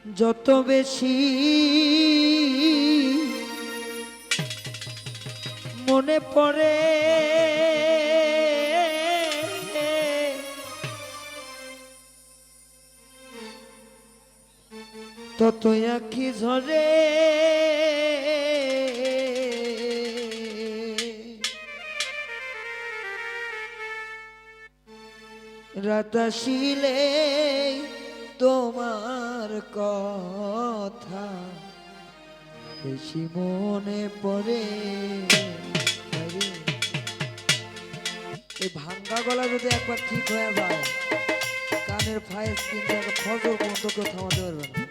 যত বেশি মনে পড়ে তত আঁখি ঝরে রাত আসিলে তোমার কথা বেশি মনে পড়ে। এই ভাঙ্গা গলা যদি একবার ঠিক হয়ে যায় কানের ফাইস কিন্তু একটা ফজর পর্যন্ত কেউ থামাতে পারবে না।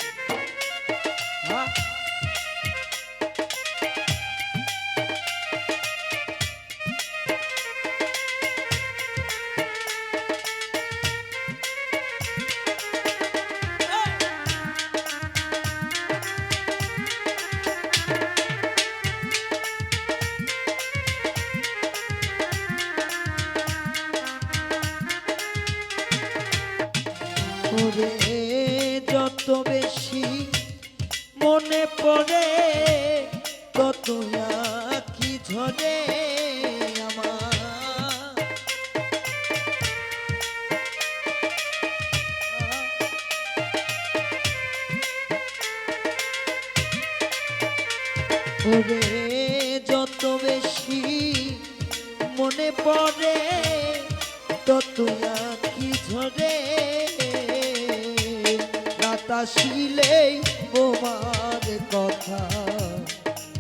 হ্যাঁ ওরে যত বেশি মনে পড়ে তত আঁখি ঝরে আমার। ওরে যত বেশি মনে পড়ে তত আঁখি ঝরে রাত আসিলেই তোমার কথা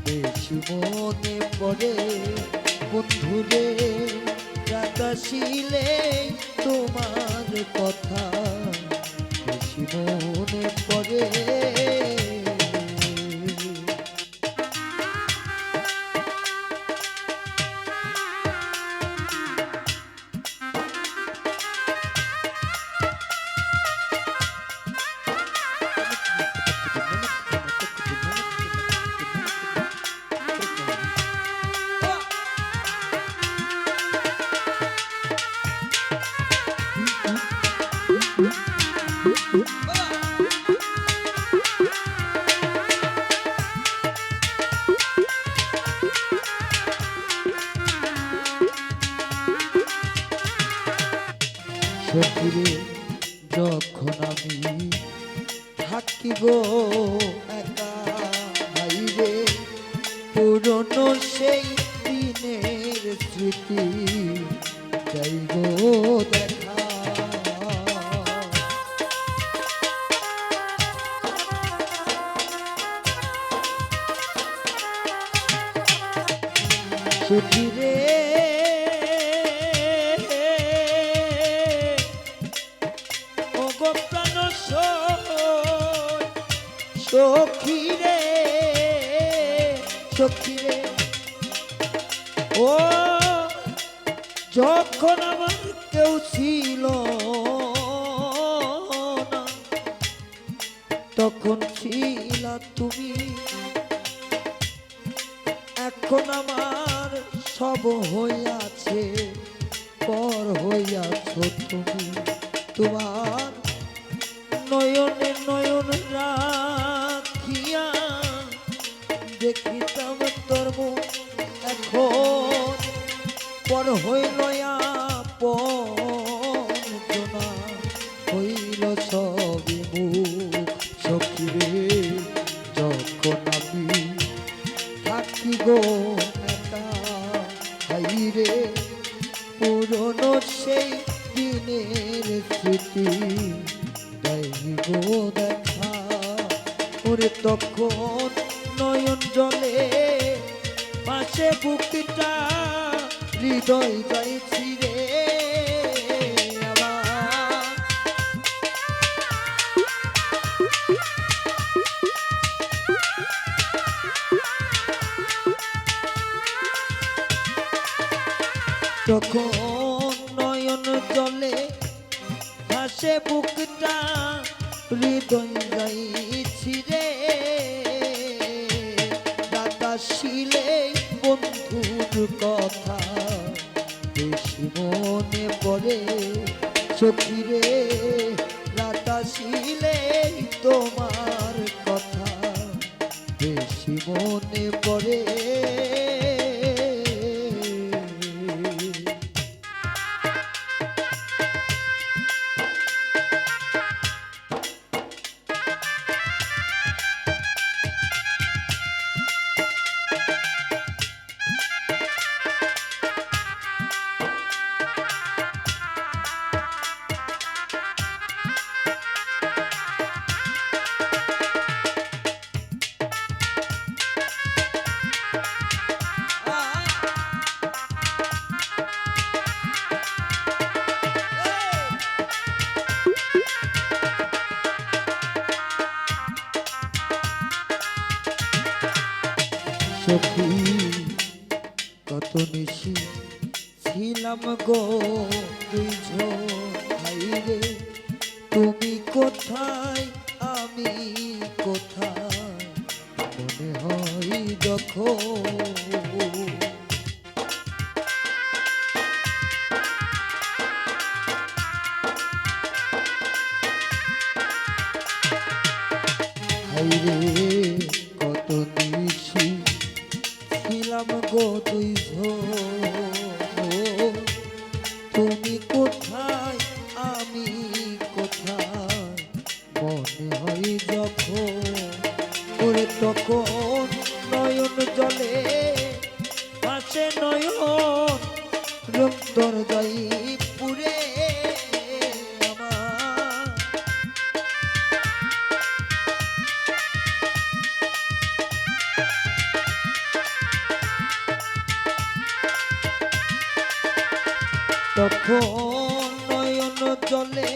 বেশি মনে পড়ে বন্ধুরে। রাত আসিলেই তোমার কথা বেশি মনে পড়ে। সখিরে যখন আমি থাকি গো একা হাইরে পুরনো সেই দিনের স্মৃতি যাই গো দেখা। সখিরে সখিরে সখিরে ও যখন আমার কেউ ছিল না তখন ছিলা তুমি। এখন আমার সব হইয়াছে পর হইয়াছ তুমি। তোমার নয়নে নয়ন রাখিয়া দেখিতাম তোর মুখ এখন পর হইল আপনা হইল সবই মুখ। সখিরে যখন আমি থাকি গো একা হাইরে পুরনো সেই দিনের স্মৃতি গো দেখা। ওরে তখন নয়ন জলে পাশে বুকটা হৃদয় যাইছি রে তখন নয়ন জলে ভাসে বুকটা হৃদয় যাইছি রে রাত আসিলে বন্ধুর কথা বেশি মনে পড়ে। সখিরে রাত আসিলে তোমার সখী কত নিশি ছিলাম গো দুইজন ভাইরে, তুমি কোথায় আমি কোথায় মনে হয় যখন। হাইরে কত নিশি ছিলাম গো দুইজন, তুমি কোথায় আমি কোথায় মনে হয় যখন। ওরে তখন নয়ন জলে ভাসে নয়ন, রূপ দরজাই পুরে আমার। তখন নয়ন জলে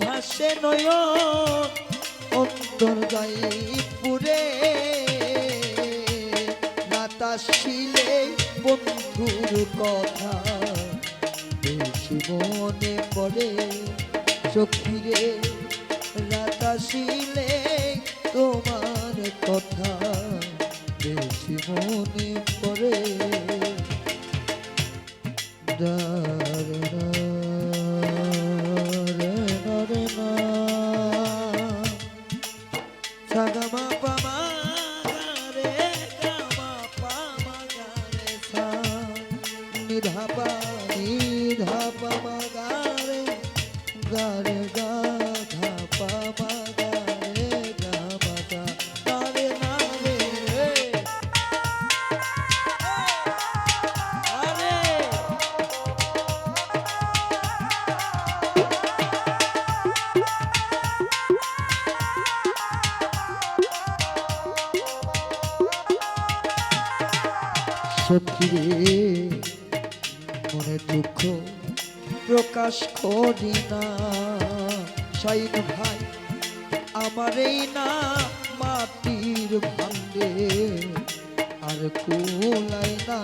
ভাসে নয়ন, অন্তর যাই পুরে নাতাশিলে বন্ধুর কথা বেশি মনে পড়ে সখীরে। রাতাশিলে তোমার কথা বেশি মনে পড়ে। সাগামা পামা রে গামা পামা গারে সা, নিধাপা নিধাপা গারে গারে গা ধাপা গারে গামা গা নারে নারে আরে। সত্যিরে মনে দুঃখ প্রকাশ করি না, শাইন ভাই আমার এই না মাটির ভান্ডে আর কুলাই না।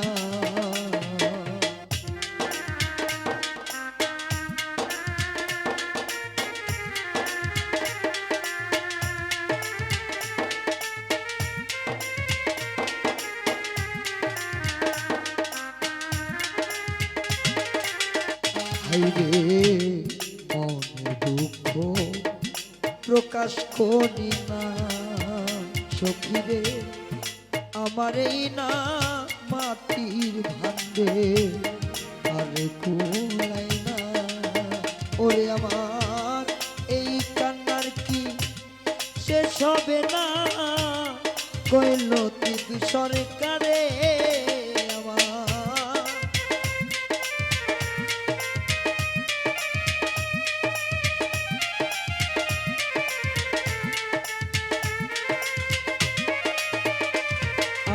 হাইরে মনে দুঃখ প্রকাশ করি না, সখীরে আমার এই না মাটির ভান্ডে আর কুলাই না। ওরে আমার এই কান্নার কি শেষ হবে না, কইল তিন সরকারে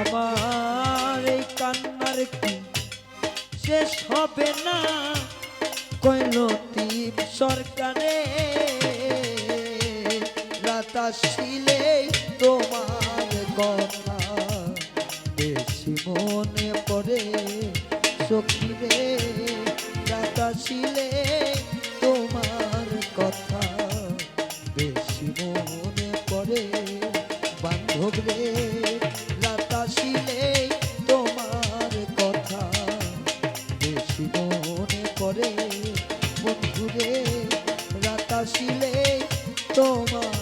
আমার এই কান্নার কি শেষ হবে না, কইল তিন সরকারে। রাতাশিলে তোমার কথা বেশি মনে পড়ে সখীরে। রাতাশিলে তোমার কথা বেশি মনে পড়ে বান্ধব রে। রাতাশিলে তোমার কথা বেশি মনে পড়ে বন্ধুরে। রাতাশিলে তোমার